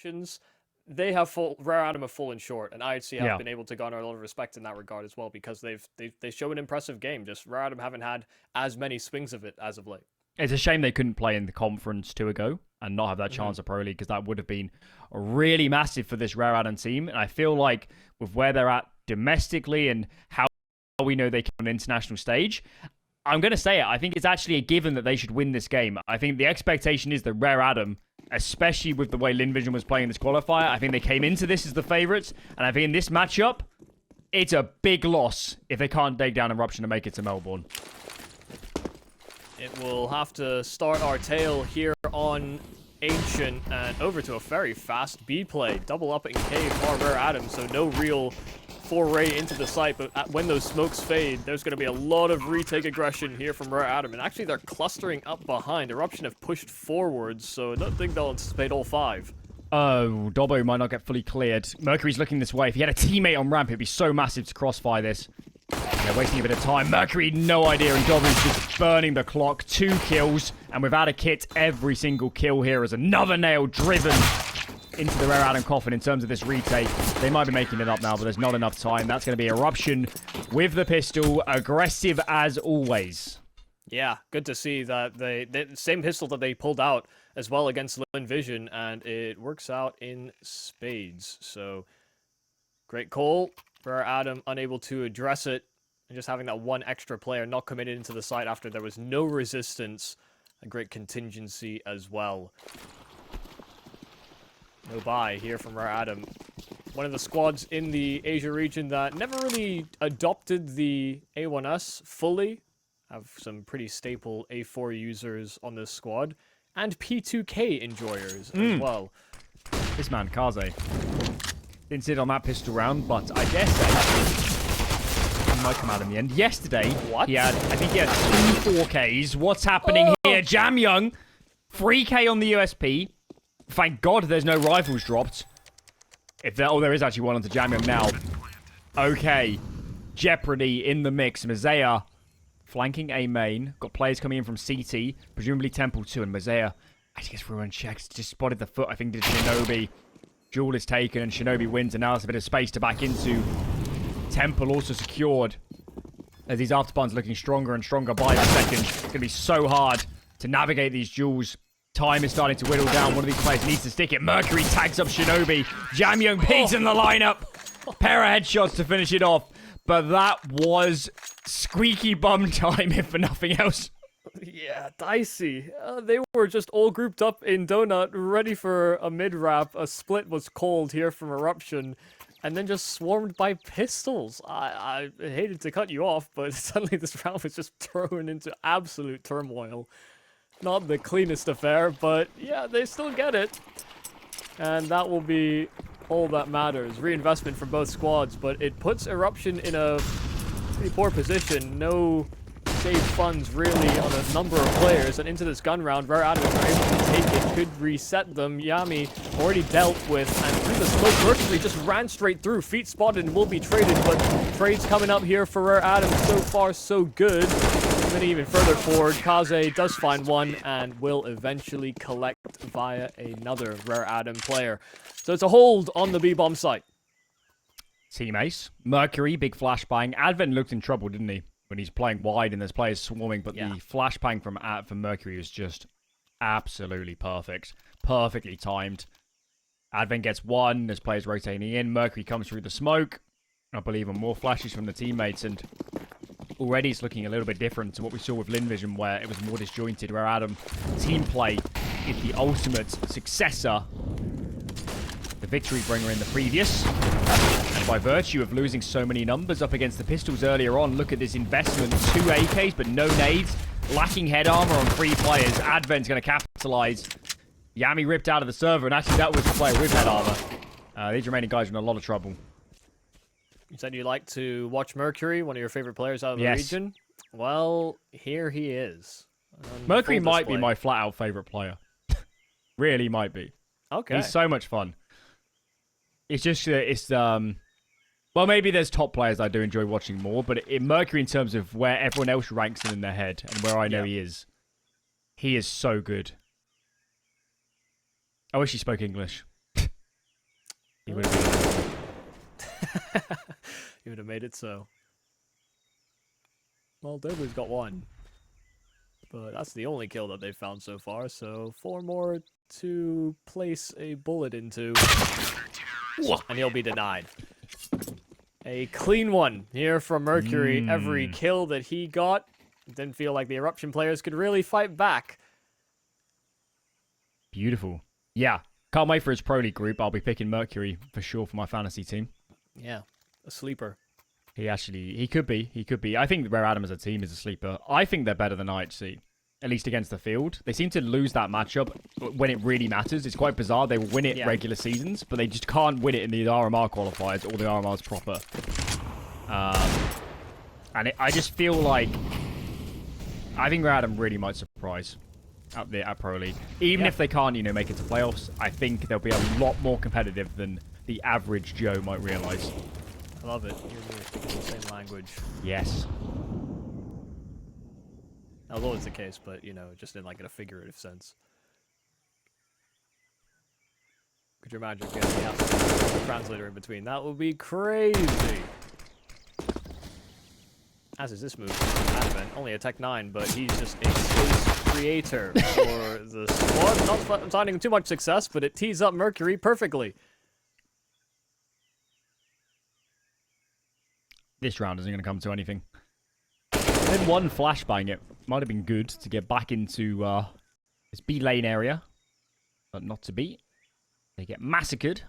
expectations, they have Rare Atom have fallen short, and IHC have been able to garner a lot of respect in that regard as well, because they show an impressive game. Just Rare Atom haven't had as many swings of it as of late. It's a shame they couldn't play in the conference 2 ago and not have that chance of Pro League, because that would have been really massive for this Rare Atom team. And I feel like with where they're at domestically and how we know they can on an international stage, I'm going to say it. I think it's actually a given that they should win this game. I think the expectation is that Rare Atom, especially with the way Linvision was playing this qualifier, I think they came into this as the favourites. And I think in this matchup, it's a big loss if they can't take down Eruption and make it to Melbourne. It will have to start our tale here on Ancient and over to a very fast B play. Double up in cave for Rare Atom, so no real foray into the site, but when those smokes fade, there's going to be a lot of retake aggression here from Rare Atom, and actually they're clustering up behind. Eruption have pushed forwards, so I don't think they'll anticipate all 5. Oh, Dobbo might not get fully cleared. Mercury's looking this way. If he had a teammate on ramp, it'd be so massive to crossfire this. They're wasting a bit of time. Mercury, no idea, and Dobbo's just burning the clock. 2 kills, and without a kit, every single kill here is another nail driven into the Rare Atom coffin in terms of this retake. They might be making it up now, but there's not enough time. That's going to be Eruption with the pistol, aggressive as always. Yeah, good to see that the same pistol that they pulled out as well against Linvision, and it works out in spades. So, great call. Rare Atom unable to address it, and just having that one extra player not committed into the site after there was no resistance. A great contingency as well. No buy here from Rare Atom. One of the squads in the Asia region that never really adopted the A1S fully. Have some pretty staple A4 users on this squad. And P2K enjoyers as well. This man, Kaze, didn't sit on that pistol round, but I dare say he might come out in the end. Yesterday, he had, I think he had 2 4Ks. What's happening here? JamYoung, 3K on the USP. Thank God there's no rifles dropped. If there, there is actually one onto JamYoung now. Okay. Jeopardy in the mix. Moseyuh flanking A main. Got players coming in from CT. Presumably Temple 2. And Moseyuh actually gets through and checks. Just spotted the foot, I think, did Shinobi. Jewel is taken and Shinobi wins. And now there's a bit of space to back into. Temple also secured. As these afterburn's looking stronger and stronger by the second. It's going to be so hard to navigate these jewels. Time is starting to whittle down. One of these players needs to stick it. Mercury tags up Shinobi. JamYoung pigs in the lineup. Pair of headshots to finish it off. But that was squeaky bum time, if for nothing else. Yeah, dicey. They were just all grouped up in Donut, ready for a mid-wrap. A split was called here from Eruption, and then just swarmed by pistols. I hated to cut you off, but suddenly this round was just thrown into absolute turmoil. Not the cleanest affair, but yeah, they still get it. And that will be all that matters. Reinvestment from both squads, but it puts Eruption in a pretty poor position. No saved funds really on a number of players, and into this gun round, Rare Atom are able to take it, could reset them. Yami already dealt with, and through the smoke, Mercury just ran straight through. Feet spotted and will be traded, but trades coming up here for Rare Atom. So far, so good. Moving even further forward, Kaze does find one and will eventually collect via another Rare Atom player. So it's a hold on the B-bomb site. Team Ace. Mercury, big flashbang. Advent looked in trouble, didn't he? When he's playing wide and there's players swarming, but the flashbang from Mercury is just absolutely perfect. Perfectly timed. Advent gets one, there's players rotating in. Mercury comes through the smoke. I believe on more flashes from the teammates, and already it's looking a little bit different to what we saw with Linvision, where it was more disjointed, where Atom team play is the ultimate successor, the victory bringer in the previous. And by virtue of losing so many numbers up against the pistols earlier on, look at this investment. 2 AKs, but no nades. Lacking head armor on 3 players. Advent's going to capitalize. Yami ripped out of the server, and actually that was the player with head armor. These remaining guys are in a lot of trouble. You said you like to watch Mercury, one of your favorite players out of the region. Well, here he is. Mercury might be my flat-out favorite player. Really might be. Okay. He's so much fun. It's just, well, maybe there's top players I do enjoy watching more, but in Mercury, in terms of where everyone else ranks him in their head and where I know he is so good. I wish he spoke English. He would have been. He would have made it so. Well, Derby's got one. But that's the only kill that they've found so far, so 4 more to place a bullet into. And he'll be denied. A clean one here from Mercury. Every kill that he got, didn't feel like the Eruption players could really fight back. Beautiful. Yeah, can't wait for his Pro League group. I'll be picking Mercury for sure for my fantasy team. Yeah, a sleeper. He could be. I think Rare Adam as a team is a sleeper. I think they're better than IHC, at least against the field. They seem to lose that matchup when it really matters. It's quite bizarre. They win it regular seasons, but they just can't win it in the RMR qualifiers or the RMRs proper. I just feel like I think Rare Adam really might surprise at Pro League. Even if they can't, make it to playoffs, I think they'll be a lot more competitive than the average Joe might realize. I love it. You're speaking the same language. Yes. That was always the case, but, just in, a figurative sense. Could you imagine getting the translator in between? That would be crazy! As is this move. Adamant, only a Tech 9, but he's just a space creator for the squad. Not finding too much success, but it tees up Mercury perfectly. This round isn't going to come to anything. Then one flashbang. It might have been good to get back into this B lane area, but not to be. They get massacred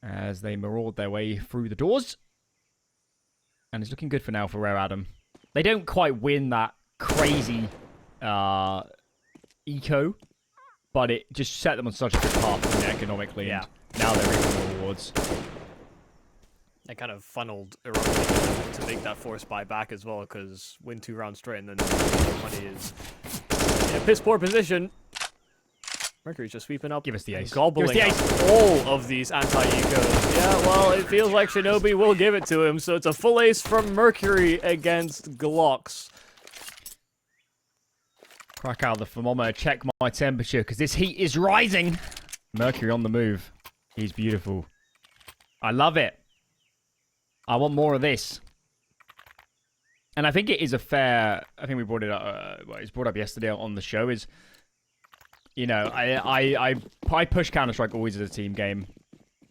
as they maraud their way through the doors. And it's looking good for now for Rare Adam. They don't quite win that crazy eco, but it just set them on such a good path economically. Yeah. And now they're reaping the rewards. They kind of funneled Eruption to make that force buy back as well, because win 2 rounds straight and then the money is in a piss poor position. Mercury's just sweeping up. Give us the ace. Gobbling Give us the ace. up all of these anti-ecos. Yeah, well, it feels like Shinobi will give it to him, so it's a full ace from Mercury against Glocks. Crack out the thermometer, check my temperature, because this heat is rising. Mercury on the move. He's beautiful. I love it. I want more of this. And I think it is a fair... I think we brought it up... it was brought up yesterday on the show is... I push Counter-Strike always as a team game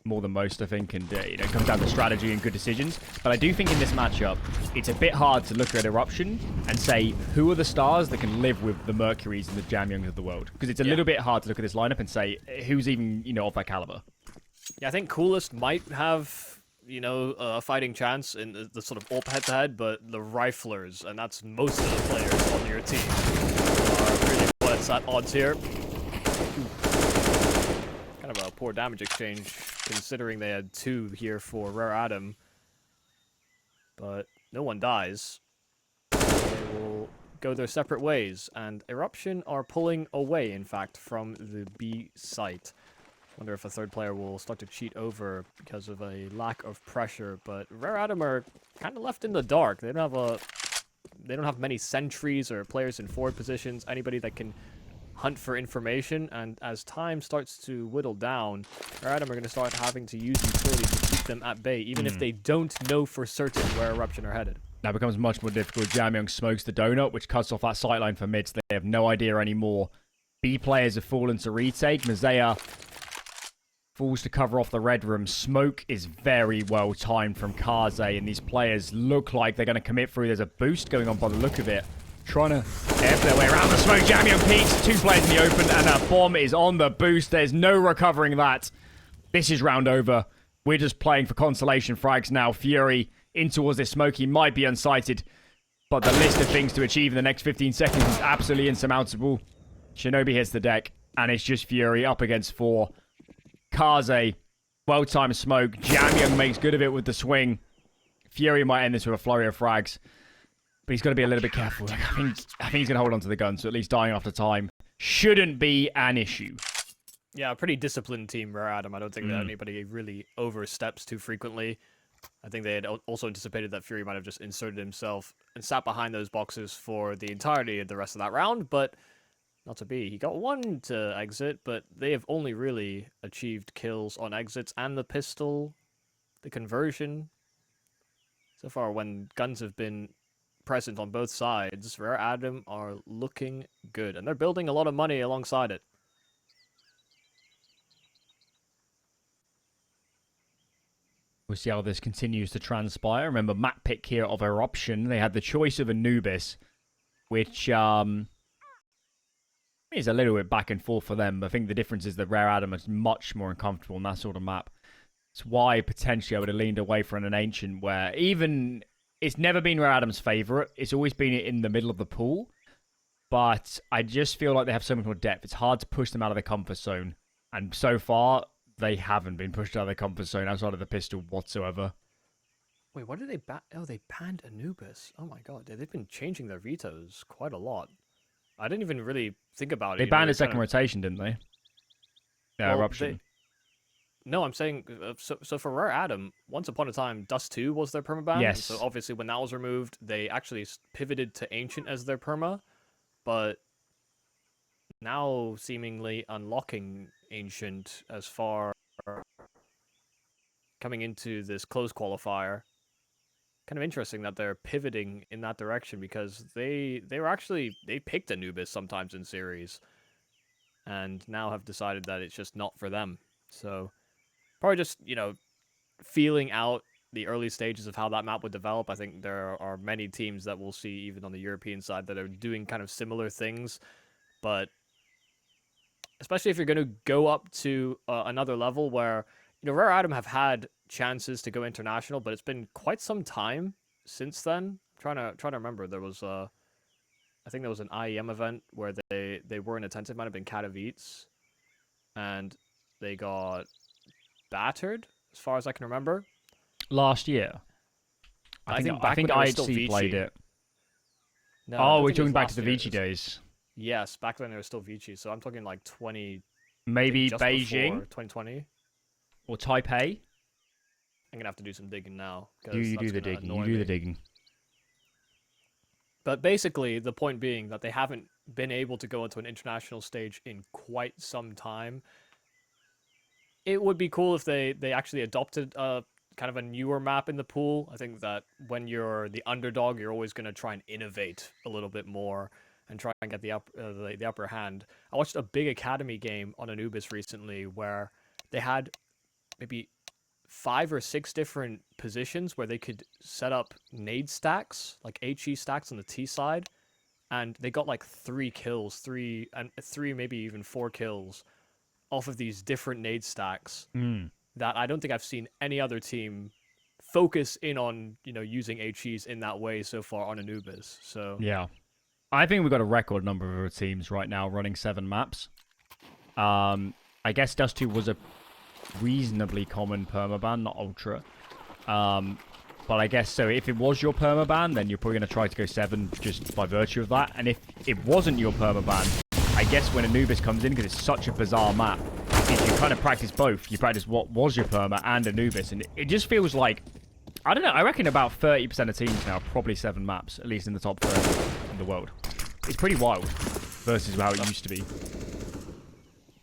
more than most, I think. And, it comes down to strategy and good decisions. But I do think in this matchup, it's a bit hard to look at Eruption and say, who are the stars that can live with the Mercuries and the JamYoungs of the world? Because it's a little bit hard to look at this lineup and say, who's even, of that caliber? Yeah, I think Coolest might have... a fighting chance in the sort of AWP head-to-head, but the Riflers, and that's most of the players on your team, are really what's at odds here. Kind of a poor damage exchange, considering they had 2 here for Rare Adam. But no one dies. They will go their separate ways, and Eruption are pulling away, in fact, from the B site. Wonder if a third player will start to cheat over because of a lack of pressure, but Rare Adam are kind of left in the dark. They don't have many sentries or players in forward positions, anybody that can hunt for information, and as time starts to whittle down, Rare Adam are going to start having to use utilities to keep them at bay, even if they don't know for certain where Eruption are headed. Now becomes much more difficult. JamYoung smokes the donut, which cuts off that sightline for mid, so they have no idea anymore. B players have fallen to retake. Moseyuh falls to cover off the red room. Smoke is very well timed from Kaze, and these players look like they're going to commit through. There's a boost going on by the look of it. Trying to air their way around the smoke. JamYoung peeks. 2 players in the open, and that bomb is on the boost. There's no recovering that. This is round over. We're just playing for consolation frags now. Fury in towards this smoke. He might be unsighted, but the list of things to achieve in the next 15 seconds is absolutely insurmountable. Shinobi hits the deck, and it's just Fury up against 4. Kaze, well-timed smoke. JamYoung makes good of it with the swing. Fury might end this with a flurry of frags, but he's got to be a little bit careful. I think he's going to hold on to the gun, so at least dying after time shouldn't be an issue. Yeah, a pretty disciplined team, Rare Adam. I don't think that anybody really oversteps too frequently. I think they had also anticipated that Fury might have just inserted himself and sat behind those boxes for the entirety of the rest of that round, but not to be. He got one to exit, but they have only really achieved kills on exits and the pistol, the conversion. So far, when guns have been present on both sides, Rare Adam are looking good, and they're building a lot of money alongside it. We'll see how this continues to transpire. Remember, map pick here of Eruption. They had the choice of Anubis, which is a little bit back and forth for them. I think the difference is that Rare Adam is much more uncomfortable on that sort of map. It's why potentially I would have leaned away from an Ancient, where even it's never been Rare Adam's favorite. It's always been in the middle of the pool. But I just feel like they have so much more depth. It's hard to push them out of their comfort zone. And so far, they haven't been pushed out of their comfort zone outside of the pistol whatsoever. Wait, what did they ban? Oh, they banned Anubis. Oh my god, they've been changing their vetoes quite a lot. I didn't even really think about it. They banned a second rotation, didn't they? Yeah, well, Eruption. No, I'm saying, so for Rare Adam, once upon a time, Dust 2 was their permaban. Yes. So obviously when that was removed, they actually pivoted to Ancient as their perma. But now seemingly unlocking Ancient as far coming into this close qualifier. Kind of interesting that they're pivoting in that direction, because they picked Anubis sometimes in series and now have decided that it's just not for them. So probably just, feeling out the early stages of how that map would develop. I think there are many teams that we'll see even on the European side that are doing kind of similar things, but especially if you're going to go up to another level where, Rare Adam have had chances to go international, but it's been quite some time since then. I'm trying to remember. There was I think there was an IEM event where they weren't attentive. It might have been Katowice, and they got battered as far as I can remember. Last year, I think IHC played it. No, we're talking back to the Vici days. Yes, back then there was still Vici, so I'm talking like 20. Maybe Beijing, 2020, or Taipei. I'm gonna have to do some digging now. You do the digging. You do the digging. But basically, the point being that they haven't been able to go into an international stage in quite some time. It would be cool if they actually adopted kind of a newer map in the pool. I think that when you're the underdog, you're always going to try and innovate a little bit more and try and get the upper hand. I watched a big academy game on Anubis recently where they had maybe 5 or 6 different positions where they could set up nade stacks, like HE stacks on the T side, and they got like 3 kills, 3 maybe even 4 kills off of these different nade stacks that I don't think I've seen any other team focus in on, using HEs in that way so far on Anubis. So yeah, I think we've got a record number of teams right now running 7 maps. I guess Dust 2 was a reasonably common permaban, not ultra. But I guess so. If it was your permaban, then you're probably going to try to go 7 just by virtue of that. And if it wasn't your permaban, I guess when Anubis comes in, because it's such a bizarre map, is you kind of practice both. You practice what was your perma and Anubis, and it just feels like, I don't know, I reckon about 30% of teams now probably 7 maps, at least in the top 30 in the world. It's pretty wild versus how it used to be.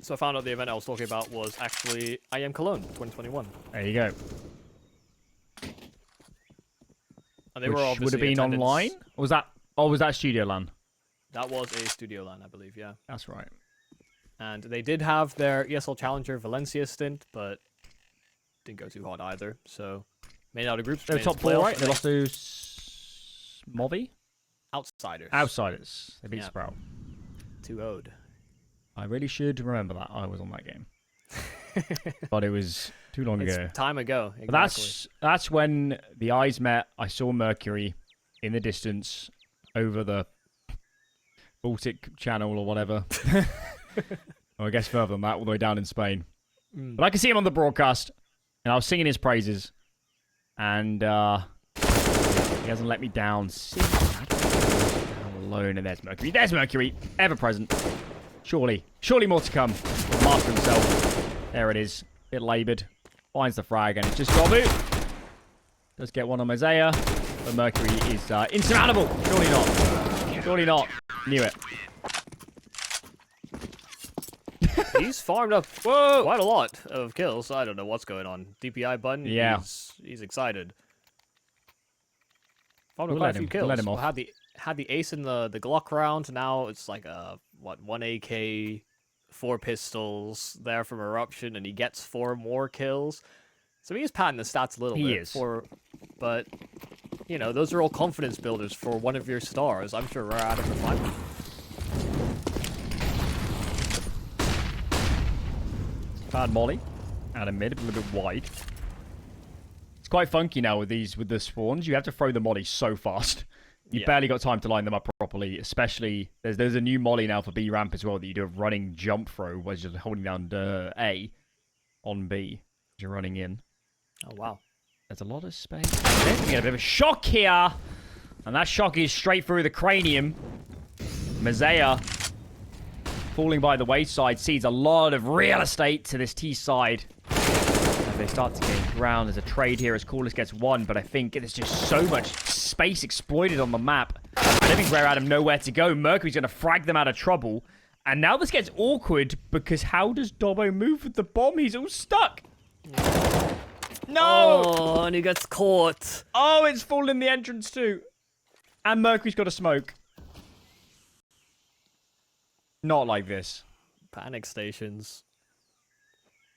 So I found out the event I was talking about was actually IEM Cologne 2021. There you go. And they Which were obviously would have been online? Or was that? Oh, was that Studio LAN? That was a Studio LAN, I believe. Yeah. That's right. And they did have their ESL Challenger Valencia stint, but didn't go too hot either. So made out of groups. They were top 4, right? They lost to Movi? Outsiders. Outsiders. They beat Sprout. 2-0'd. I really should remember that. I was on that game. But it was too long ago. Time ago. Exactly. But that's when the eyes met. I saw Mercury in the distance over the Baltic Channel or whatever. Or I guess further than that, all the way down in Spain. But I can see him on the broadcast, and I was singing his praises, and he hasn't let me down. Alone, and there's Mercury. There's Mercury, ever present. Surely more to come. Master himself. There it is. Bit laboured. Finds the frag, and it's just Gobu. Does get one on Moseyuh, but Mercury is insurmountable. Surely not. Surely not. Knew it. He's farmed up quite a lot of kills. I don't know what's going on. DPI button. Yeah. He's excited. Farmed up We'll quite a let few him. kills. We'll let him off. Had the ace in the Glock round. Now it's like one AK, 4 pistols there from Eruption, and he gets 4 more kills. So he is padding the stats a little bit. He is. But you know, those are all confidence builders for one of your stars. I'm sure Adam would find them. Bad molly. Out of mid, a little bit wide. It's quite funky now with the spawns. You have to throw the molly so fast. You barely got time to line them up properly. Especially there's a new molly now for B ramp as well that you do a running jump throw, where you're holding down A on B as you're running in. Oh wow. There's a lot of space. We get a bit of a shock here. And that shock is straight through the cranium. Moseyuh, falling by the wayside, cedes a lot of real estate to this T side. As they start to gain ground, there's a trade here as Corliss gets 1, but I think there's just so much space exploited on the map. I don't think Rare Adam know where to go. Mercury's going to frag them out of trouble. And now this gets awkward, because how does Dobbo move with the bomb? He's all stuck. No! Oh, and he gets caught. Oh, it's fallen in the entrance too. And Mercury's got a smoke. Not like this. Panic stations.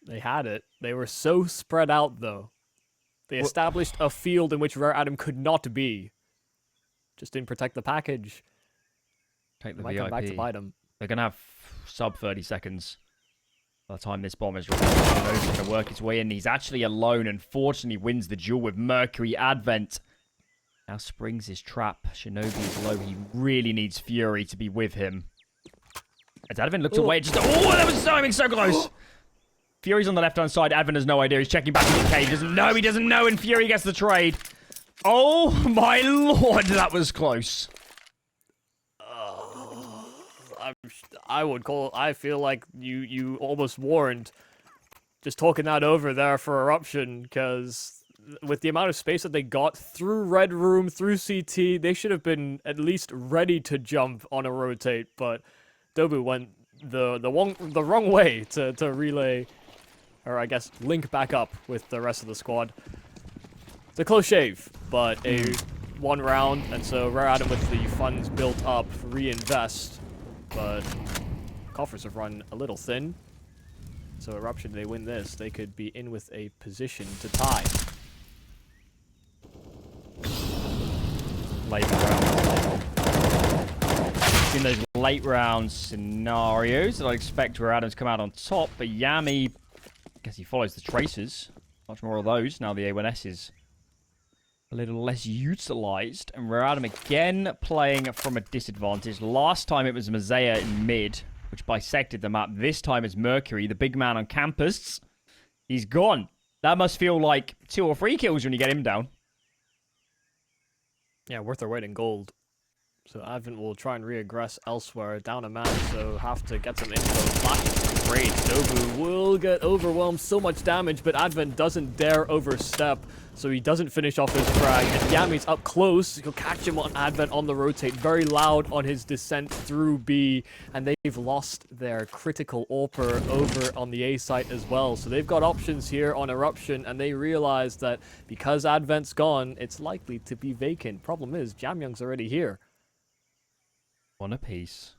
They had it. They were so spread out, though. They established a field in which Rare Adam could not be. Just didn't protect the package. Take the Might VIP. come back to bite him. They're going to have sub 30 seconds by the time this bomb is ready. Shinobi's going to work his way in. He's actually alone and fortunately wins the duel with Mercury Advent. Now springs his trap. Shinobi is low. He really needs Fury to be with him. As Advent looks away, just... Oh, that was timing so close! Fury's on the left-hand side. Advent has no idea. He's checking back in the cave. He doesn't know, and Fury gets the trade. Oh, my lord, that was close. I feel like you almost warned just talking that over there for Eruption, because with the amount of space that they got through Red Room, through CT, they should have been at least ready to jump on a rotate, but Dobu went the wrong way to relay, or I guess link back up with the rest of the squad. It's a close shave, but a 1 round, and so Rare Adam with the funds built up, reinvest, but coffers have run a little thin. So Eruption, they win this, they could be in with a position to tie. Late round. In those late round scenarios that I expect Rare Adam to come out on top, but Yami, I guess he follows the traces. Much more of those. Now the A1S is a little less utilized, and Rare Adam again playing from a disadvantage. Last time it was Moseyuh in mid, which bisected the map. This time it's Mercury, the big man on campus. He's gone. That must feel like 2 or 3 kills when you get him down. Yeah, worth their weight in gold. So Advent will try and reaggress elsewhere, down a man, so have to get some info. Flash great. Dobu will get overwhelmed, so much damage, but Advent doesn't dare overstep, so he doesn't finish off his frag. And Yami's up close. He'll catch him on Advent on the rotate, very loud on his descent through B, and they've lost their critical AWPer over on the A site as well. So they've got options here on Eruption, and they realize that because Advent's gone, it's likely to be vacant. Problem is, JamYoung's already here. 1 apiece.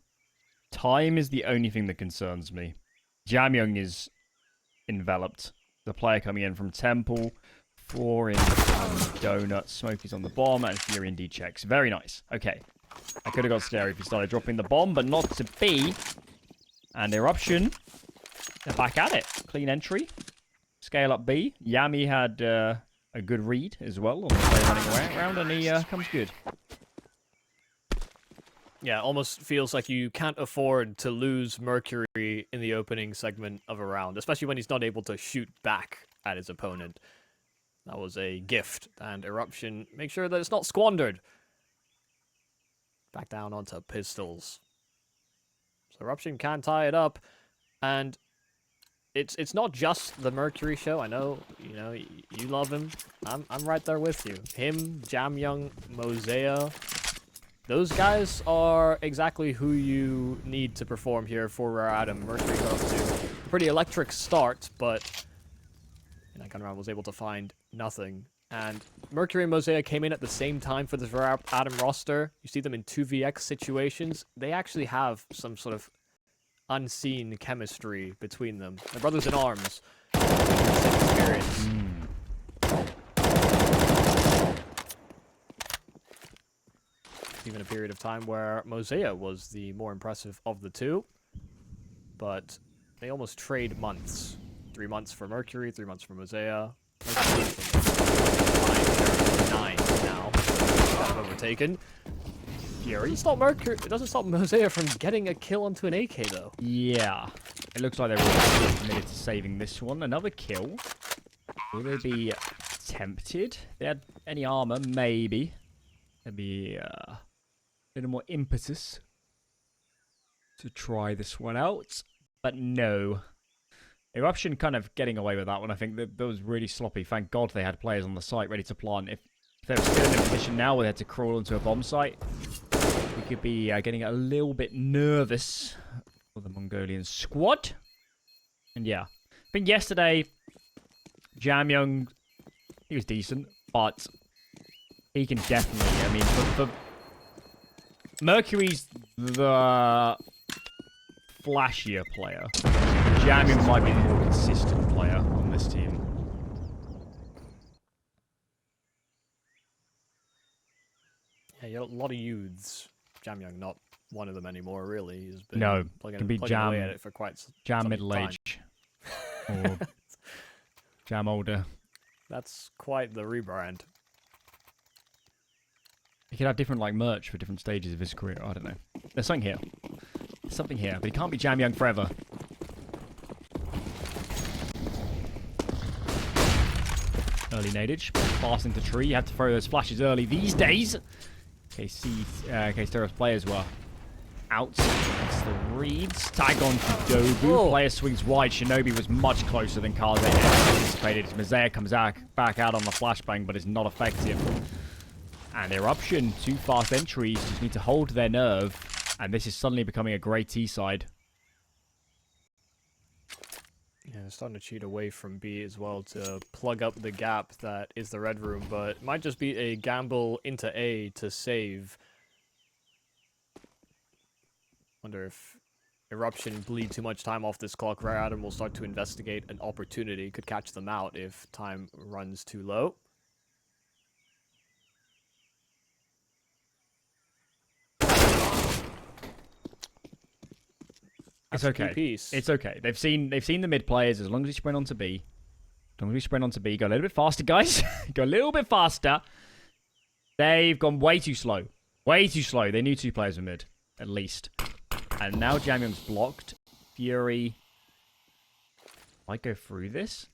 Time is the only thing that concerns me. JamYoung is enveloped. The player coming in from Temple. 4 in Donut. Smoky's on the bomb. And Fury indeed checks. Very nice. Okay. I could have got scary if he started dropping the bomb, but not to be. And Eruption. They're back at it. Clean entry. Scale up B. Yami had a good read as well on the play running around, and he comes good. Yeah, almost feels like you can't afford to lose Mercury in the opening segment of a round, especially when he's not able to shoot back at his opponent. That was a gift, and Eruption, make sure that it's not squandered. Back down onto pistols. So Eruption can tie it up, and it's not just the Mercury show. I know, you love him. I'm right there with you. Him, JamYoung, Moseyuh. Those guys are exactly who you need to perform here for Rare Adam. Mercury got up to pretty electric start, but in that kind of round was able to find nothing. And Mercury and Moseyuh came in at the same time for the Adam roster. You see them in 2vx situations. They actually have some sort of unseen chemistry between them. They're brothers in arms. Experience. Even a period of time where Moseyuh was the more impressive of the two. But they almost trade months. 3 months for Mercury, 3 months for Moseyuh. 9 now. Kind of overtaken. Fury. It doesn't stop Moseyuh from getting a kill onto an AK, though. Yeah. It looks like they're really committed to saving this one. Another kill. Will they be tempted? If they had any armor, maybe. There'd be a little more impetus to try this one out. But no. Eruption kind of getting away with that one. I think that was really sloppy. Thank God they had players on the site ready to plant. If they were still in a position now where they had to crawl into a bomb site, we could be getting a little bit nervous for the Mongolian squad. And yeah, I think yesterday, JamYoung, he was decent, but he can definitely, I mean, for Mercury's the flashier player. JamYoung might be the more consistent player on this team. Yeah, you have a lot of youths. JamYoung, not one of them anymore, really. He's been plugging away at it for quite some Jam middle time. age. Or Jam older. That's quite the rebrand. He could have different like merch for different stages of his career. I don't know. There's something here. There's something here, but he can't be JamYoung forever. Early nadage, fast into tree. You have to throw those flashes early these days. Steros players were out. That's the reads. Tag on to Dobu. Player swings wide. Shinobi was much closer than Kaze anticipated. Moseyuh comes back out on the flashbang, but is not effective. And Eruption, 2 fast entries, just need to hold their nerve. And this is suddenly becoming a great T side. Yeah, they're starting to cheat away from B as well to plug up the gap that is the red room, but it might just be a gamble into A to save. Wonder if Eruption bleed too much time off this clock. Rare Adam will start to investigate an opportunity. Could catch them out if time runs too low. It's okay. It's okay. They've seen the mid players. As long as we sprint onto B, go a little bit faster, guys. Go a little bit faster. They've gone way too slow. Way too slow. They knew 2 players were mid, at least. And now JamYoung's blocked. Fury might go through this.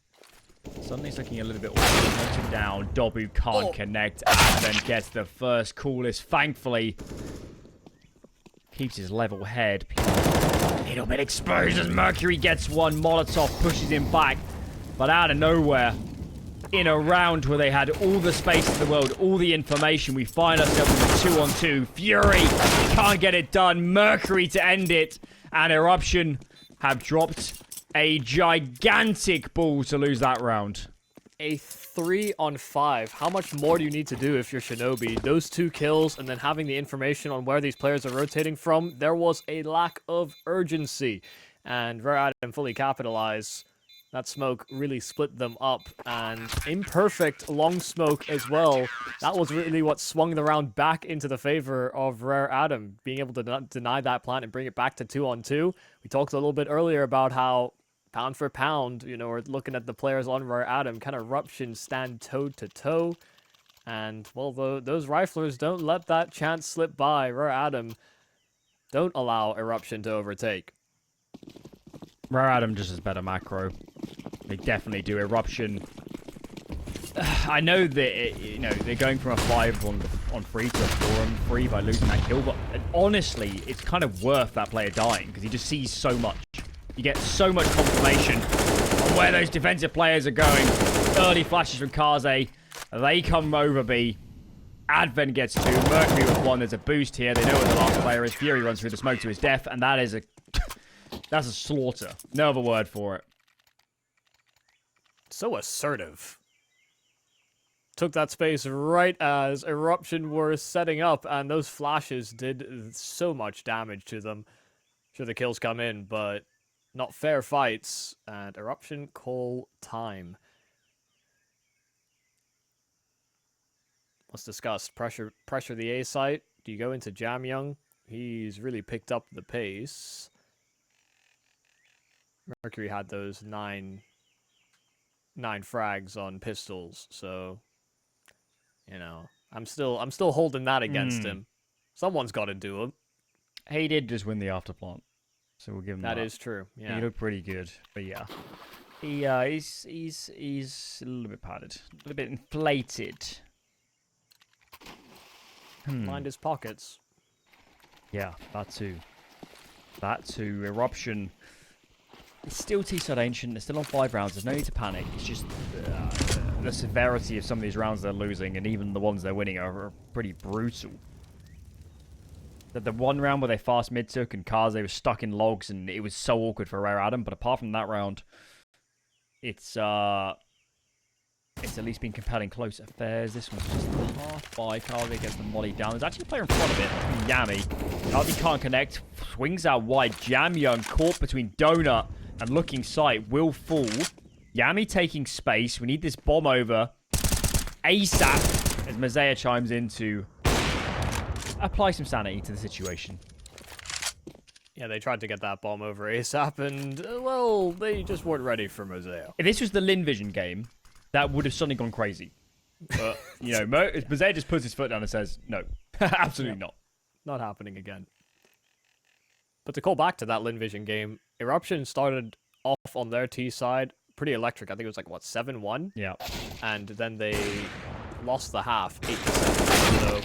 Suddenly it's looking a little bit awkward. Down. Dobu can't connect. And then gets the first coolest. Thankfully, keeps his level head. A little bit exposed as Mercury gets one. Molotov pushes him back. But out of nowhere, in a round where they had all the space in the world, all the information, we find ourselves with a 2-on-2. Fury can't get it done. Mercury to end it. And Eruption have dropped a gigantic ball to lose that round. A 3-on-5. How much more do you need to do if you're Shinobi? Those 2 kills and then having the information on where these players are rotating from, there was a lack of urgency. And Rare Adam fully capitalized. That smoke really split them up, and imperfect long smoke as well. That was really what swung the round back into the favor of Rare Adam, being able to deny that plant and bring it back to 2-on-2. We talked a little bit earlier about how pound for pound, you know, we're looking at the players on Rare Adam, kind of Eruption stand toe-to-toe. And, well, those riflers don't let that chance slip by. Rare Adam don't allow Eruption to overtake. Rare Adam just has better macro. They definitely do. Eruption. I know that, you know, they're going from a 5 on 3 to a 4 on 3 by losing that kill, but honestly, it's kind of worth that player dying, because he just sees so much. You get so much confirmation on where those defensive players are going. Early flashes from Kaze. They come over B. Advent gets 2. Mercury with 1. There's a boost here. They know where the last player is. Fury runs through the smoke to his death, and that is a That's a slaughter. No other word for it. So assertive. Took that space right as Eruption were setting up, and those flashes did so much damage to them. Sure, the kills come in, but not fair fights. And Eruption call time. Let's discuss pressure the A site. Do you go into JamYoung? He's really picked up the pace. Mercury had those nine frags on pistols, so you know, I'm still holding that against him. Someone's got to do it. He did just win the afterplant, so we'll give him that. That is true. Yeah, he looked pretty good, but yeah, he's a little bit padded, a little bit inflated. Mind his pockets. Yeah, that too. Eruption. It's still T-side ancient. They're still on 5 rounds. There's no need to panic. It's just the severity of some of these rounds they're losing, and even the ones they're winning are pretty brutal. The one round where they fast mid took and Kaze was stuck in logs, and it was so awkward for Rare Adam. But apart from that round, it's at least been compelling close affairs. This one's just half by. Kaze gets the molly down. There's actually a player in front of it. Yami. Kaze can't connect. Swings out wide. JamYoung caught between Donut and looking sight will fall. Yami taking space. We need this bomb over ASAP as Moseyuh chimes in to apply some sanity to the situation. Yeah, they tried to get that bomb over ASAP, and well, they just weren't ready for Moseyuh. If this was the Lin Vision game, that would have suddenly gone crazy. But, you know, Moseyuh just puts his foot down and says, no, absolutely not. Not happening again. But to call back to that Lin Vision game, Eruption started off on their T side pretty electric. I think it was like, what, 7-1? Yeah. And then they lost the half, 8-7. So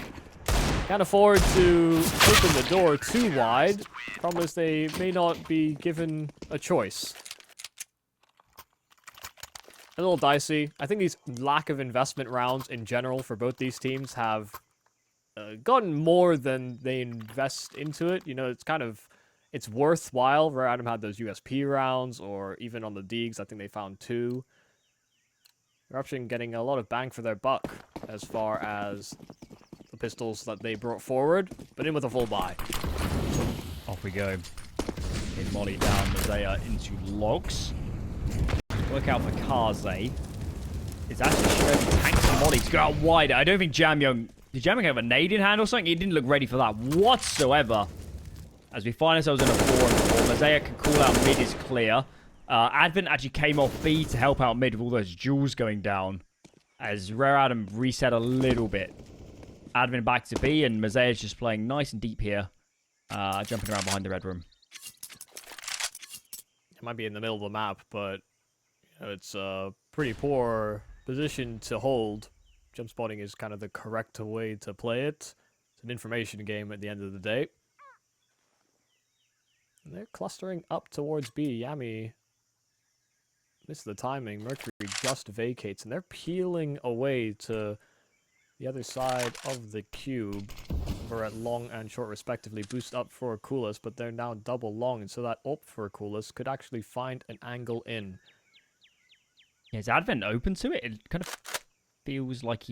can't afford to open the door too wide. Problem is they may not be given a choice. A little dicey. I think these lack of investment rounds in general for both these teams have gotten more than they invest into it. You know, it's worthwhile. Rare Adam had those USP rounds, or even on the Deegs, I think they found 2. Eruption getting a lot of bang for their buck as far as the pistols that they brought forward, but in with a full buy. Off we go. In molly down, Moseyuh into logs. Look out for Kaze. It's actually showing tanks and molly to go out wide. I don't think JamYoung... Did JamYoung have a nade in hand or something? He didn't look ready for that whatsoever. As we find ourselves in a 4-4, Moseyuh can call out mid is clear. Advent actually came off B to help out mid with all those jewels going down. As Rare Adam reset a little bit. Advent back to B, and Moseyuh's just playing nice and deep here. Jumping around behind the red room. It might be in the middle of the map, but you know, it's a pretty poor position to hold. Jump spotting is kind of the correct way to play it. It's an information game at the end of the day. And they're clustering up towards B. Yami missed the timing. Mercury just vacates, and they're peeling away to the other side of the cube. We're at long and short respectively. Boost up for Coolest, but they're now double long, and so that up for Coolest could actually find an angle in. Yeah, is Advent open to it? It kind of feels like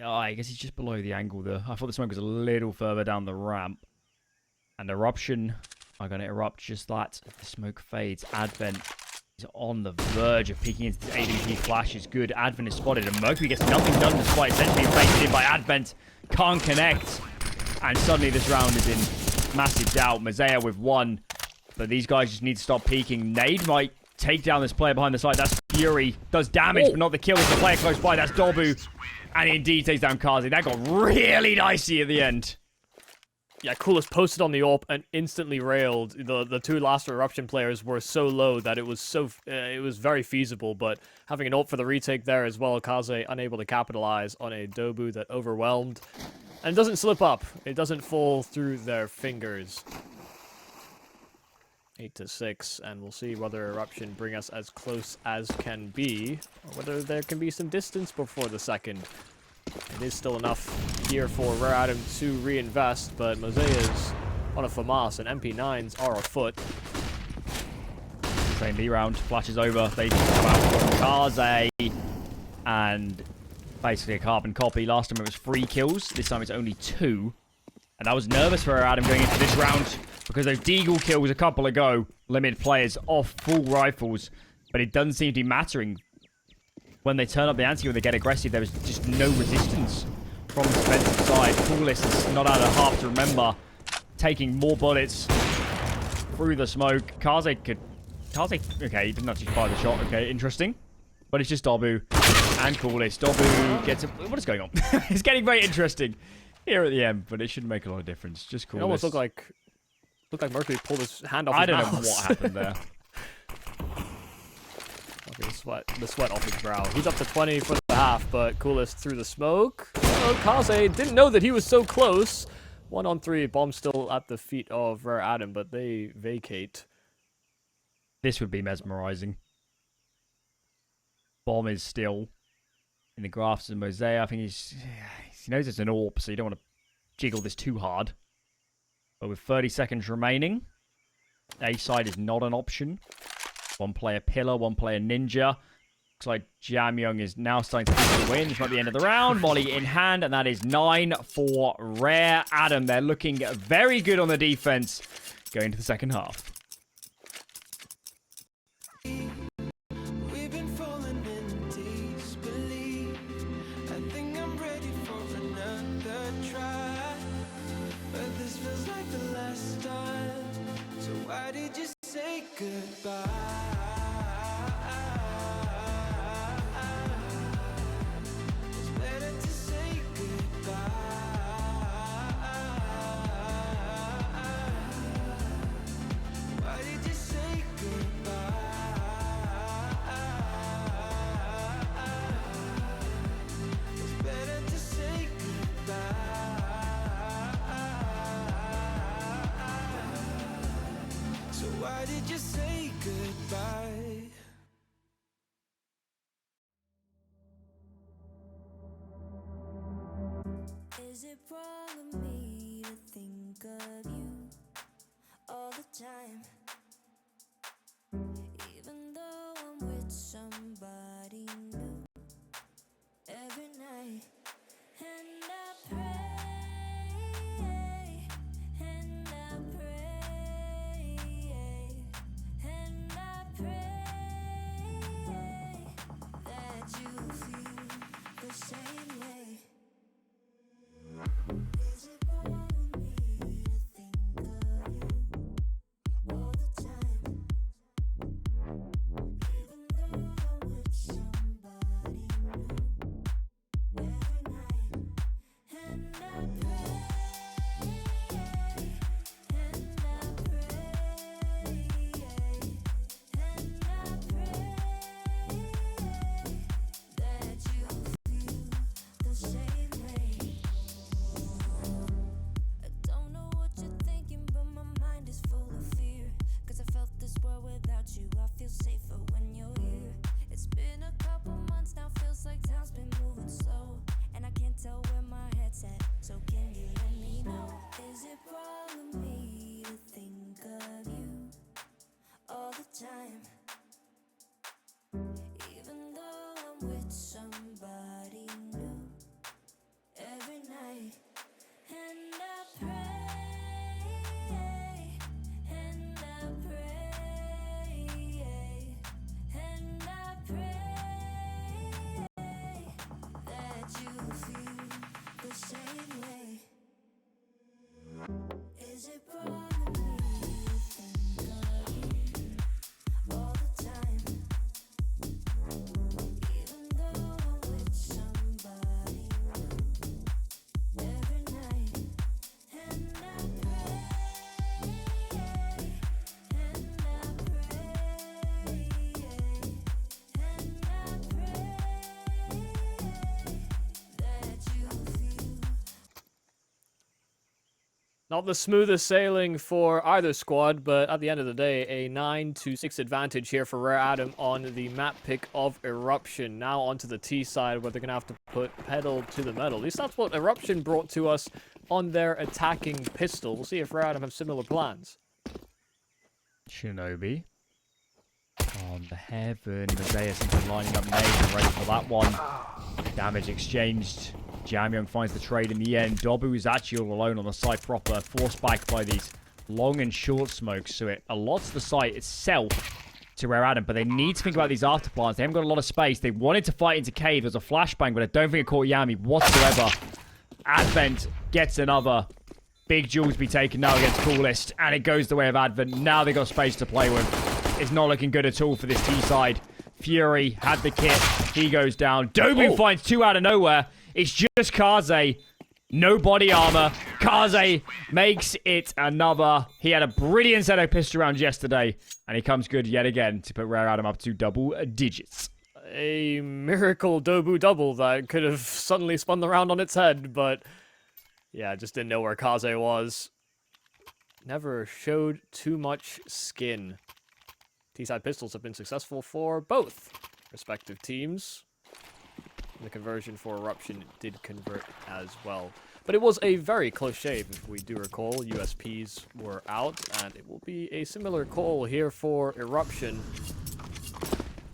I guess he's just below the angle there. I thought the smoke was a little further down the ramp. And Eruption are going to erupt just that. The smoke fades. Advent is on the verge of peeking into the AWP flash. Is good. Advent is spotted, and Mercury gets nothing done despite essentially being faked in by Advent. Can't connect. And suddenly this round is in massive doubt. Moseyuh with 1. But these guys just need to stop peeking. Nade might take down this player behind the side. That's Fury. Does damage, but not the kill. It's the player close by. That's Dobu. And he indeed takes down Kaze. That got really dicey at the end. Yeah, Coolest posted on the AWP and instantly railed. The 2 last Eruption players were so low that it was very feasible, but having an AWP for the retake there as well, Kaze unable to capitalize on a Dobu that overwhelmed. And it doesn't slip up. It doesn't fall through their fingers. 8-6, and we'll see whether Eruption bring us as close as can be, or whether there can be some distance before the second. It is still enough here for Rare Adam to reinvest, but Moseyuh is on a FAMAS, and MP9s are afoot. Same B round. Flashes over. They come out from Kaze. And basically a carbon copy. Last time it was 3 kills. This time it's only 2. And I was nervous for Adam going into this round because those deagle kills a couple ago limited players off full rifles. But it doesn't seem to be mattering. When they turn up the ante, when they get aggressive, there was just no resistance from the defensive side. Coolest is not out of half to remember. Taking more bullets through the smoke. Kaze, okay, he didn't actually fire the shot. Okay, interesting. But it's just Dobu and Coolest. Dobu gets a... What is going on? It's getting very interesting here at the end, but it shouldn't make a lot of difference. Just Coolest. It almost looked like Mercury pulled his hand off his I don't mouse. know what happened there. The sweat off his brow. He's up to 20 for the half, but Coolest through the smoke. Oh, Kaze didn't know that he was so close. 1-on-3, bomb still at the feet of Rare Adam, but they vacate. This would be mesmerizing. Bomb is still in the graphs of Moseyuh. I think he knows it's an AWP, so you don't want to jiggle this too hard. But with 30 seconds remaining, A side is not an option. 1 player Pillar, 1 player Ninja. Looks like JamYoung is now starting to push the win. It's not the end of the round. Molly in hand, and that is 9 for Rare Adam. They're looking very good on the defense going into the second half. Why did you say goodbye? Is it wrong of me to think of you all the time? Even though I'm with somebody new every night, and I pray, and I pray, and I pray that you feel the same way. Is it wrong of me to think of you all the time? Even though I'm with somebody new every night, and I pray, and I pray, and I pray that you feel the same way. I don't know what you're thinking, but my mind is full of fear. 'Cause I felt this world without you, I feel safer when you're here. It's been a couple months now, feels like time's been moving slow, and I can't tell where my head's at, so can you let me know? Is it wrong of me to think of you all the time? Even though I'm with somebody new every night, and I pray, and I pray, and I pray that you feel the same way. Is it wrong of me to think of you all the time? Even though I'm with somebody new every night, and I pray, and I pray, and I pray that you feel. Not the smoothest sailing for either squad, but at the end of the day, a 9-6 advantage here for Rare Adam on the map pick of Eruption. Now onto the T side, where they're going to have to put pedal to the metal. At least that's what Eruption brought to us on their attacking pistol. We'll see if Rare Adam have similar plans. Shinobi. On the heaven, Moseyuh seems to be lining up nades and ready for that one. Damage exchanged. JamYoung finds the trade in the end. Dobu is actually all alone on the site proper, forced back by these long and short smokes, so it allots the site itself to Adam, but they need to think about these afterplants. They haven't got a lot of space. They wanted to fight into cave. There's a flashbang, but I don't think it caught Yami whatsoever. Advent gets another. Big duel to be taken now against Coolest, and it goes the way of Advent. Now they got space to play with. It's not looking good at all for this T side. Fury had the kit. He goes down. Dobu finds two out of nowhere. It's just Kaze. No body armor. Kaze makes it another. He had a brilliant set of pistol rounds yesterday, and he comes good yet again to put Rare Adam up to double digits. A miracle Dobu double that could have suddenly spun the round on its head, but yeah, just didn't know where Kaze was. Never showed too much skin. T-side pistols have been successful for both respective teams. The conversion for Eruption did convert as well. But it was a very close shave, if we do recall. USPs were out, and it will be a similar call here for Eruption.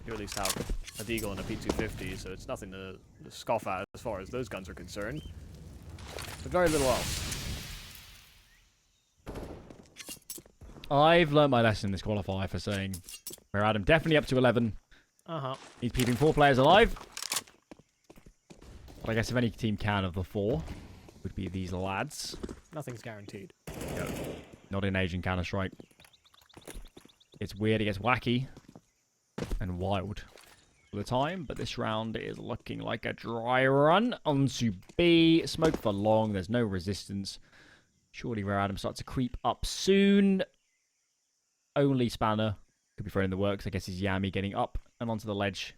You at least have a Deagle and a P250, so it's nothing to scoff at as far as those guns are concerned. But very little else. I've learned my lesson in this qualifier for saying Rare Adam definitely up to 11. He's keeping 4 players alive. But I guess if any team can of the 4, would be these lads. Nothing's guaranteed. Yep. Not in Asian Counter-Strike. It's weird, it gets wacky and wild all the time, but this round is looking like a dry run onto B. Smoke for long, there's no resistance. Surely Rare Adam starts to creep up soon. Only Spanner could be thrown in the works. I guess is Yami getting up and onto the ledge.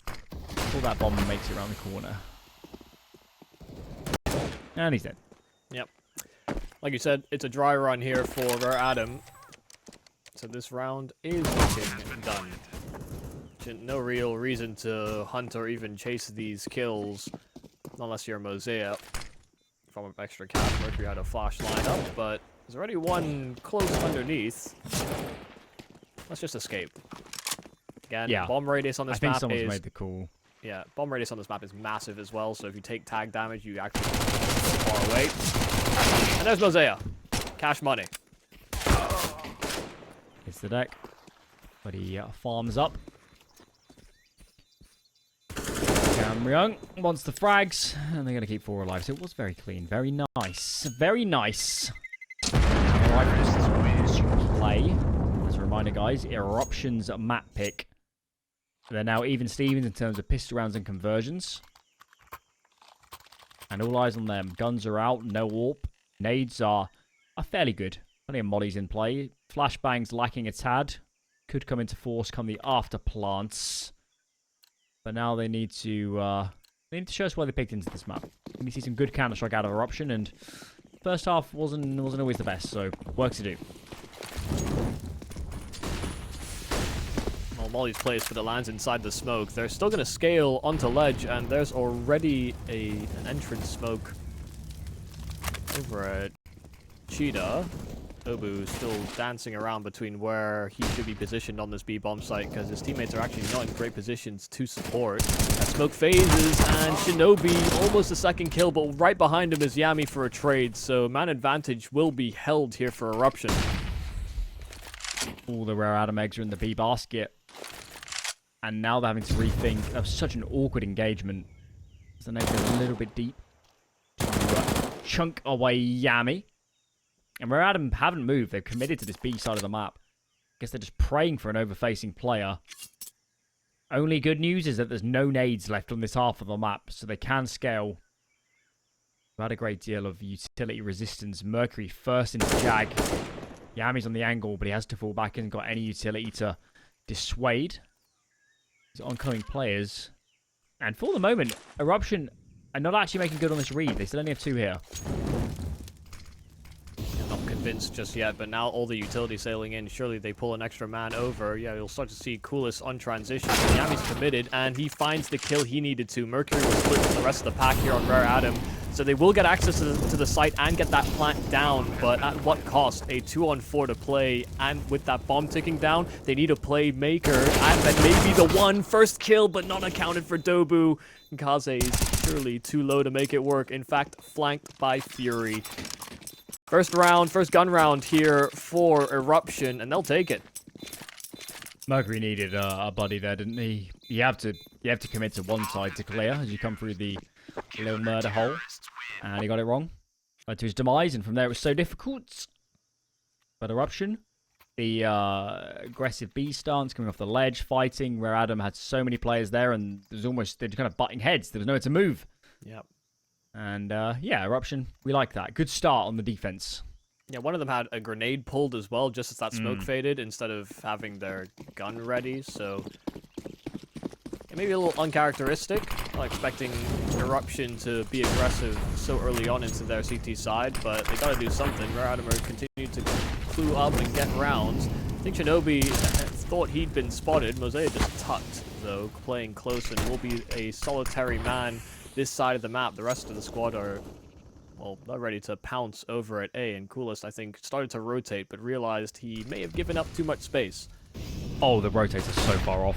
Pull that bomb and makes it around the corner. And he's dead. Yep. Like you said, it's a dry run here for Rare Adam. So this round is looking done. No real reason to hunt or even chase these kills, unless you're Moseyuh. From an extra cap, Mercury had a flash line up, but there's already one close underneath. Let's just escape. Again, yeah. Bomb radius on this map I think someone's made the call. Yeah, bomb radius on this map is massive as well, so if you take tag damage, you actually go far away. And there's Moseyuh. Cash money. It's the deck. But he farms up. JamYoung wants the frags, and they're going to keep 4 alive. So it was very clean. Very nice. Very nice. Alright, this is where you play. As a reminder, guys, Eruption's map pick. They're now even Stevens in terms of pistol rounds and conversions. And all eyes on them. Guns are out, no warp. Nades are fairly good. Plenty of mollies in play. Flashbangs lacking a tad. Could come into force come the after plants. But now they need to show us why they picked into this map. We see some good Counter-Strike out of Eruption, and first half wasn't always the best, so work to do. Well, Molly's placed, but it lands inside the smoke. They're still going to scale onto ledge, and there's already an entrance smoke over at Cheetah. Dobu still dancing around between where he should be positioned on this B-bomb site because his teammates are actually not in great positions to support. That smoke phases, and Shinobi almost a second kill, but right behind him is Yami for a trade, so man advantage will be held here for Eruption. All the Rare Adam eggs are in the B basket. And now they're having to rethink of such an awkward engagement. So the nades are a little bit deep. Chunk away Yami. And Rare Adam haven't moved. They've committed to this B side of the map. I guess they're just praying for an overfacing player. Only good news is that there's no nades left on this half of the map, so they can scale. We've had a great deal of utility resistance. Mercury first into Jag. Yami's on the angle, but he has to fall back. He hasn't got any utility to dissuade his oncoming players. And for the moment, Eruption are not actually making good on this read. They still only have 2 here. Not convinced just yet, but now all the utility sailing in. Surely they pull an extra man over. Yeah, you'll start to see Coolest on transition. Yami's committed, and he finds the kill he needed to. Mercury was split from the rest of the pack here on Rare Adam. So they will get access to the site and get that plant down, but at what cost? A 2-on-4 to play, and with that bomb ticking down, they need a playmaker, and then maybe the first kill, but not accounted for Dobu. And Kaze is surely too low to make it work. In fact, flanked by Fury. First gun round here for Eruption, and they'll take it. Mercury needed a buddy there, didn't he? You have to commit to one side to clear as you come through the little murder hole, and he got it wrong. Led to his demise, and from there it was so difficult. But Eruption, the aggressive B stance coming off the ledge, fighting where Adam had so many players there, and they're kind of butting heads. There was nowhere to move. Yep. And yeah, Eruption, we like that. Good start on the defense. Yeah, one of them had a grenade pulled as well, just as that smoke faded, instead of having their gun ready, so... It may be a little uncharacteristic, not expecting Eruption to be aggressive so early on into their CT side, but they gotta do something. Rare Adam continued to clue up and get rounds. I think Shinobi thought he'd been spotted. Moseyuh just tucked, though, playing close, and will be a solitary man this side of the map. The rest of the squad are... well, not ready to pounce over at A, and Coolest, I think, started to rotate, but realized he may have given up too much space. Oh, the rotator's so far off.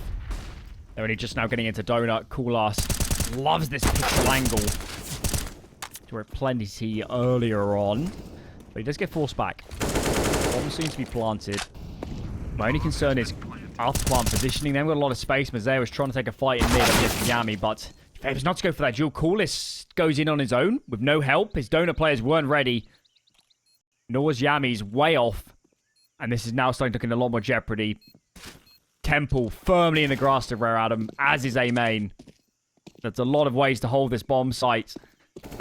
They're only just now getting into Donut. Koulas loves this pixel angle. To where plenty earlier on. But he does get forced back. Bomb seems to be planted. My only concern is after plant positioning. They've got a lot of space. Moseyuh was trying to take a fight in mid against Yami, but he favors not to go for that duel. Koulas goes in on his own with no help. His Donut players weren't ready. Nor was Yami's way off. And this is now starting to look in a lot more jeopardy. Temple firmly in the grasp of Rare Adam, as is A main. There's a lot of ways to hold this bomb site.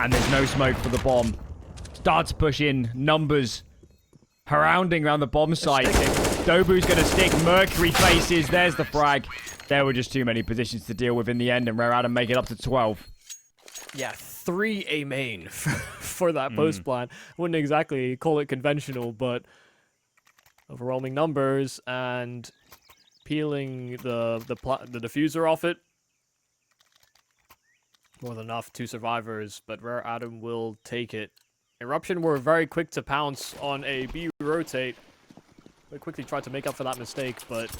And there's no smoke for the bomb. Starts to push in. Numbers surrounding around the bomb site. Dobu's going to stick. Mercury faces. There's the frag. There were just too many positions to deal with in the end, and Rare Adam make it up to 12. Yeah, 3 A main for that post plan. Wouldn't exactly call it conventional, but overwhelming numbers and peeling the diffuser off it. More than enough, 2 survivors, but Rare Adam will take it. Eruption were very quick to pounce on a B rotate. They quickly tried to make up for that mistake, but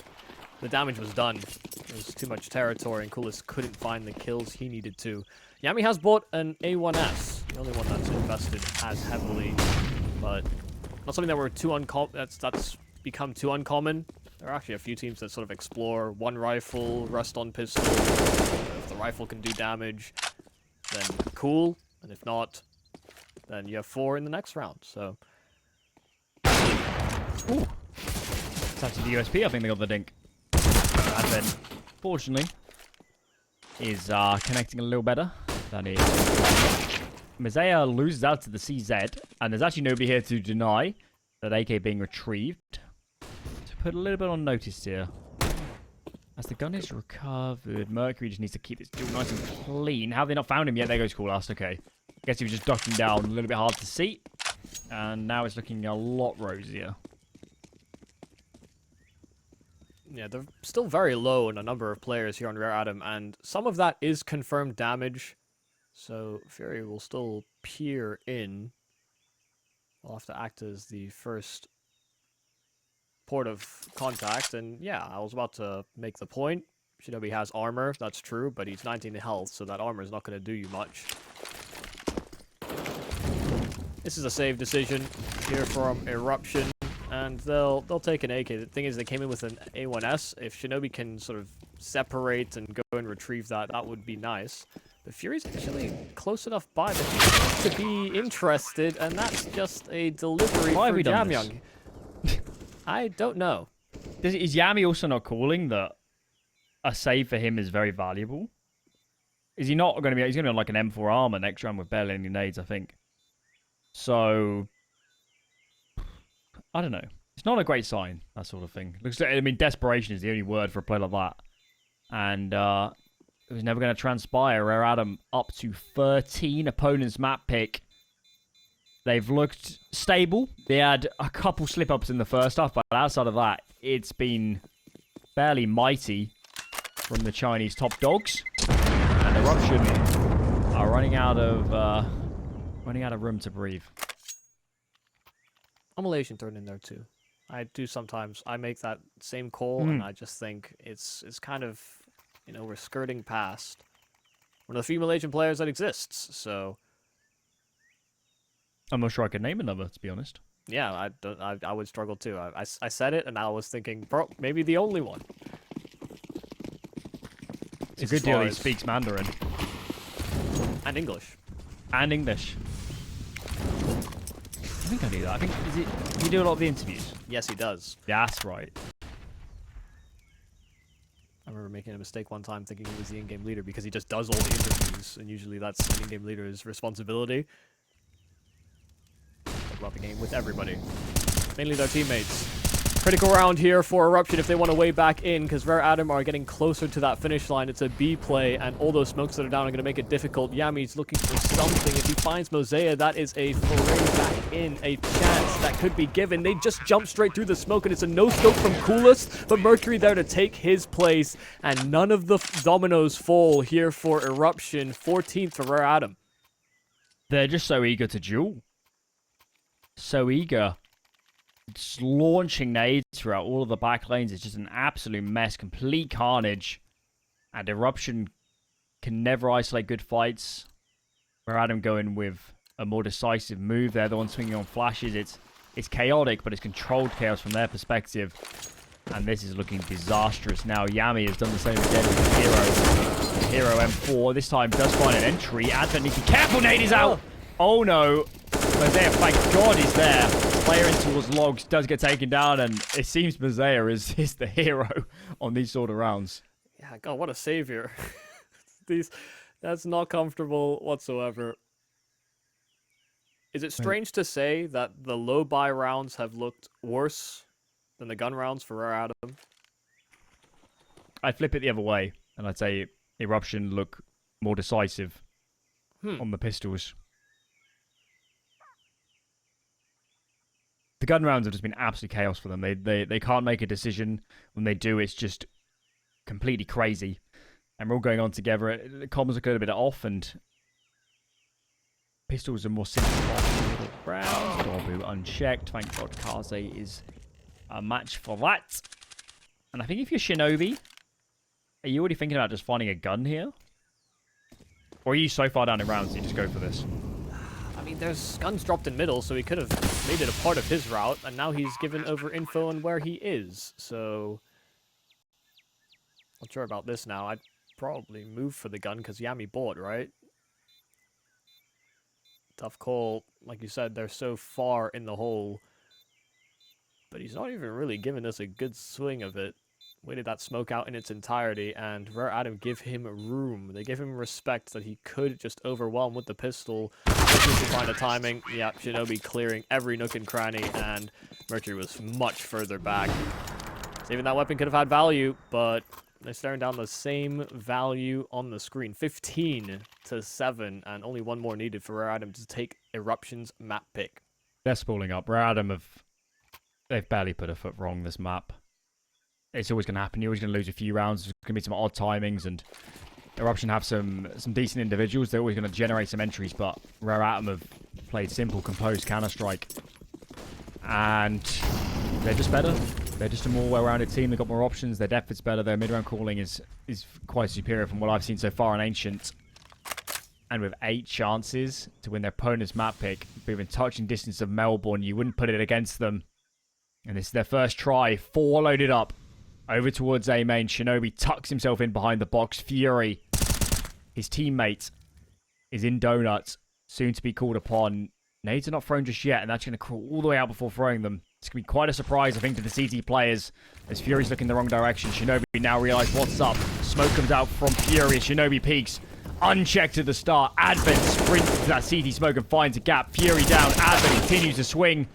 the damage was done. There was too much territory, and Coolest couldn't find the kills he needed to. Yami has bought an A1S, the only one that's invested as heavily, but not something that were too uncommon. That's become too uncommon. There are actually a few teams that sort of explore one rifle, rest on pistol. If the rifle can do damage, then cool, and if not, then you have 4 in the next round. So, ooh, it's actually the USP. I think they got the dink. And then, fortunately, is connecting a little better than is. Moseyuh loses out to the CZ, and there's actually nobody here to deny that AK being retrieved. To put a little bit on notice here. As the gun is recovered, Mercury just needs to keep this duel nice and clean. Have they not found him yet? There goes Koulas. Okay. Guess he was just ducking down, a little bit hard to see. And now it's looking a lot rosier. Yeah, they're still very low in a number of players here on Rare Adam, and some of that is confirmed damage. So Fury will still peer in. We'll have to act as the first port of contact, and yeah, I was about to make the point. Shinobi has armor, that's true, but he's 19 health, so that armor is not going to do you much. This is a save decision here from Eruption, and they'll take an AK. The thing is, they came in with an A1S. If Shinobi can sort of separate and go and retrieve that, that would be nice. But Fury's actually close enough by to be interested, and that's just a delivery for JamYoung. I don't know. Is Yami also not calling that a save for him is very valuable? Is he not going to be? He's going to be on like an M4 armor next round with barely any nades, I think. So I don't know. It's not a great sign, that sort of thing. Looks like, I mean, desperation is the only word for a play like that, and it was never going to transpire. Rare Adam up to 13 opponents map pick. They've looked stable. They had a couple slip-ups in the first half, but outside of that, it's been fairly mighty from the Chinese top dogs. And Eruption are running out of Running out of room to breathe. I'm Malaysian thrown in there too. I do sometimes. I make that same call, and I just think it's kind of, you know, we're skirting past one of the few Malaysian players that exists. So I'm not sure I could name another, to be honest. yeah, I would struggle too. I said it, and I was thinking, bro, maybe the only one. It's a good deal he speaks Mandarin. And English. And English. I think I knew that. I think, you do a lot of the interviews? Yes, he does. Yeah, that's right. I remember making a mistake one time thinking he was the in-game leader because he just does all the interviews, and usually that's the in-game leader's responsibility. Talk about the game with everybody. Mainly their teammates. Critical round here for Eruption if they want to way back in, because Rare Adam are getting closer to that finish line. It's a B play, and all those smokes that are down are going to make it difficult. Yami's looking for something. If he finds Moseyuh, that is a foray back in, a chance that could be given. They just jump straight through the smoke, and it's a no-scope from Coolest, but Mercury there to take his place, and none of the dominoes fall here for Eruption. 14th for Rare Adam. They're just so eager to duel. So eager. Just launching nades throughout all of the back lanes. It's just an absolute mess. Complete carnage. And Eruption can never isolate good fights. Where Adam going with a more decisive move. They're the one swinging on flashes. It's chaotic, but it's controlled chaos from their perspective. And this is looking disastrous now. Yami has done the same again with the Hero. The Hero M4 this time does find an entry. Advent needs to be careful. Nade is out. Oh no. Moseyuh, thank God he's there. Player in towards logs, does get taken down, and it seems Moseyuh is the hero on these sort of rounds. Yeah, God, what a savior. That's not comfortable whatsoever. Is it strange to say that the low buy rounds have looked worse than the gun rounds for Rare Adam? I'd flip it the other way, and I'd say Eruption look more decisive on the pistols. The gun rounds have just been absolute chaos for them. They can't make a decision. When they do, it's just completely crazy. And we're all going on together. The comms look a little bit off, and pistols are more simple. Rounds. Dorbu unchecked. Thank God Kaze is a match for that. And I think if you're Shinobi, are you already thinking about just finding a gun here? Or are you so far down in rounds that you just go for this? I mean, there's guns dropped in middle, so he could have made it a part of his route, and now he's given over info on where he is, so not sure about this now. I'd probably move for the gun, because Yami bought, right? Tough call. Like you said, they're so far in the hole, but he's not even really giving us a good swing of it. Waited that smoke out in its entirety, and Rare Adam give him room. They give him respect that he could just overwhelm with the pistol. Mercury to find a timing. Yeah, Shinobi clearing every nook and cranny, and Mercury was much further back. Saving that weapon could have had value, but they're staring down the same value on the screen. 15-7, and only one more needed for Rare Adam to take Eruption's map pick. They're spooling up. Rare Adam they've barely put a foot wrong this map. It's always going to happen. You're always going to lose a few rounds. There's going to be some odd timings, and Eruption have some decent individuals. They're always going to generate some entries, but Rare Atom have played simple, composed Counter-Strike. And they're just better. They're just a more well-rounded team. They've got more options. Their depth is better. Their mid-round calling is quite superior from what I've seen so far in Ancient. And with 8 chances to win their opponent's map pick, within touching distance of Melbourne, you wouldn't put it against them. And this is their first try. 4 loaded up. Over towards A main. Shinobi tucks himself in behind the box. Fury, his teammate, is in donuts. Soon to be called upon. Nades are not thrown just yet, and that's going to crawl all the way out before throwing them. It's going to be quite a surprise, I think, to the CT players, as Fury's looking the wrong direction. Shinobi now realize what's up. Smoke comes out from Fury as Shinobi peeks. Unchecked at the start. Advent sprints to that CT smoke and finds a gap. Fury down. Advent continues to swing.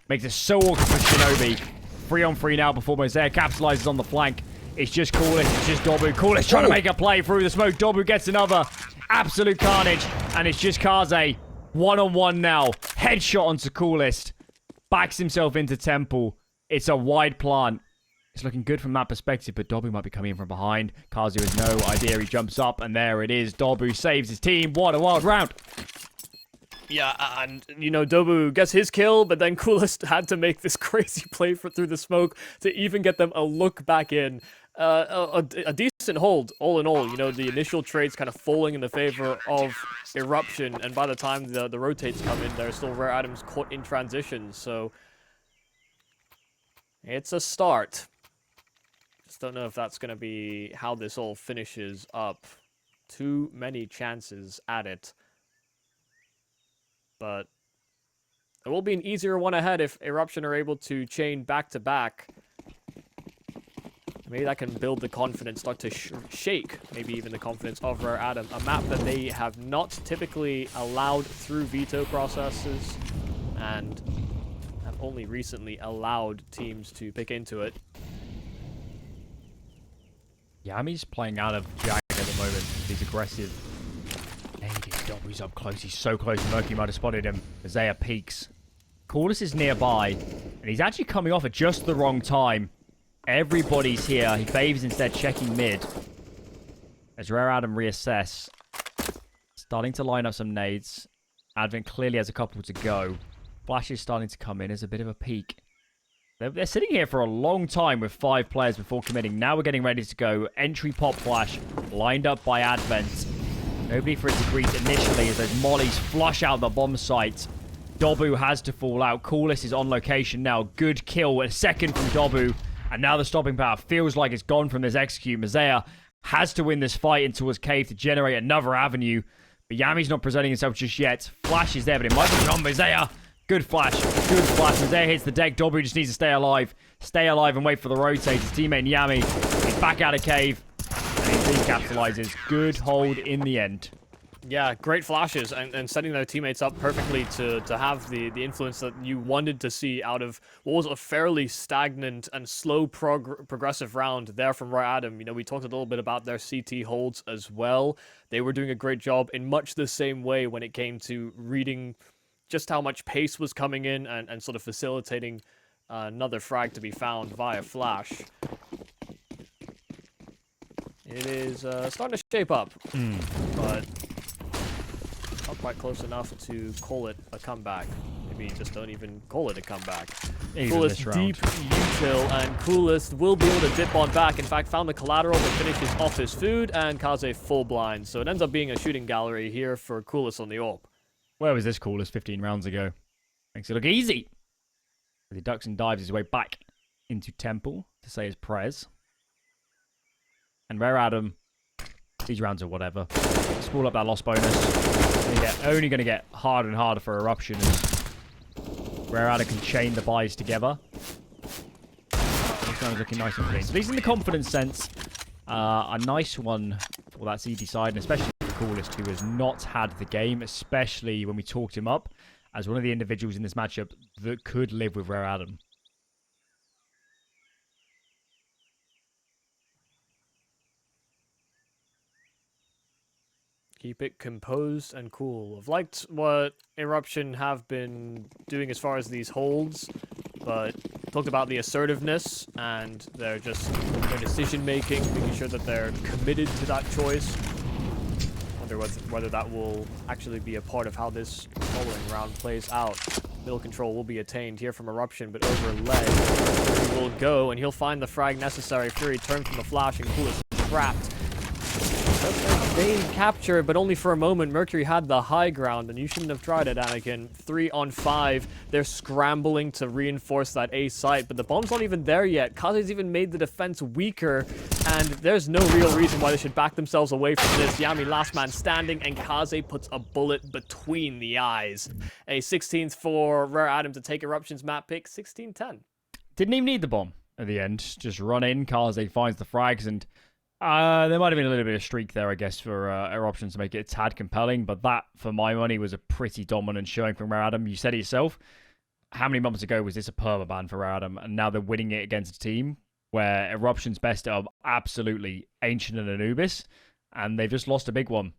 Makes it so awkward for Shinobi. 3-on-3 now before Moseyuh capitalizes on the flank. It's just Coolest. It's just Dorbu. Coolest trying to make a play through the smoke. Dorbu gets another. Absolute carnage. And it's just Kaze. 1-on-1 now. Headshot onto Coolest. Backs himself into Temple. It's a wide plant. It's looking good from that perspective, but Dorbu might be coming in from behind. Kazu has no idea. He jumps up, and there it is. Dorbu saves his team. What a wild round. Yeah, and, you know, Dobu gets his kill, but then Coolest had to make this crazy play through the smoke to even get them a look back in. A decent hold, all in all. You know, the initial trades kind of falling in the favor of Eruption, and by the time the rotates come in, there's still Rare Atoms caught in transition, so... It's a start. Just don't know if that's going to be how this all finishes up. Too many chances at it. But it will be an easier one ahead if Eruption are able to chain back-to-back. Maybe that can build the confidence, start to shake maybe even the confidence of Rare Atom. A map that they have not typically allowed through veto processes, and have only recently allowed teams to pick into it. Yami's playing out of Jag at the moment. He's aggressive. He's up close. He's so close. Mercury might have spotted him. Moseyuh peeks. Corliss is nearby, and he's actually coming off at just the wrong time. Everybody's here. He favors instead checking mid. As Rare Atom reassess. Starting to line up some nades. Advent clearly has a couple to go. Flash is starting to come in as a bit of a peek. They're sitting here for a long time with 5 players before committing. Now we're getting ready to go. Entry pop flash lined up by Advent. Nobody for it to greet initially as those mollies flush out the bomb site. Dobu has to fall out. Coolest is on location now. Good kill. A second from Dobu. And now the stopping power feels like it's gone from this execute. Moseyuh has to win this fight into his cave to generate another avenue. But Yami's not presenting himself just yet. Flash is there, but it might be on Moseyuh. Good flash. Good flash. Moseyuh hits the deck. Dobu just needs to stay alive. Stay alive and wait for the rotate. His teammate Yami is back out of cave. And he capitalizes. Good hold in the end. Yeah, great flashes and setting their teammates up perfectly to have the influence that you wanted to see out of what was a fairly stagnant and slow progressive round there from Rare Atom. You know, we talked a little bit about their CT holds as well. They were doing a great job in much the same way when it came to reading just how much pace was coming in and sort of facilitating another frag to be found via flash. It is starting to shape up, but not quite close enough to call it a comeback. Maybe just don't even call it a comeback. Coolest deep util, and Coolest will be able to dip on back. In fact, found the collateral that finishes off his food, and Kaze full blind. So it ends up being a shooting gallery here for Coolest on the AWP. Where was this Coolest 15 rounds ago? Makes it look easy. He ducks and dives his way back into Temple to say his prayers. And Rare Atom, these rounds are whatever. Spool up that loss bonus. Only going to get harder and harder for Eruption as Rare Atom can chain the buys together. This round's looking nice and clean. So at least in the confidence sense, a nice one for that CD side, and especially for Coolest, who has not had the game, especially when we talked him up as one of the individuals in this matchup that could live with Rare Atom. Keep it composed and cool. I've liked what Eruption have been doing as far as these holds, but talked about the assertiveness and their decision making, making sure that they're committed to that choice. Wonder whether that will actually be a part of how this following round plays out. Middle control will be attained here from Eruption, but over leg he will go, and he'll find the frag necessary. Fury turned from the flash, and Coolest trapped. They captured, but only for a moment. Mercury had the high ground, and you shouldn't have tried it, Anakin. 3 on 5. They're scrambling to reinforce that A site, but the bomb's not even there yet. Kaze's even made the defense weaker, and there's no real reason why they should back themselves away from this. Yami last man standing, and Kaze puts a bullet between the eyes. A 16th for Rare Atom to take Eruption's map pick. 16-10. Didn't even need the bomb at the end. Just run in. Kaze finds the frags, and there might have been a little bit of streak there, I guess, for Eruption to make it a tad compelling, but that, for my money, was a pretty dominant showing from Rare Atom. You said it yourself. How many months ago was this a permaban for Rare Atom, and now they're winning it against a team where Eruption's best are absolutely Ancient and Anubis, and they've just lost a big one.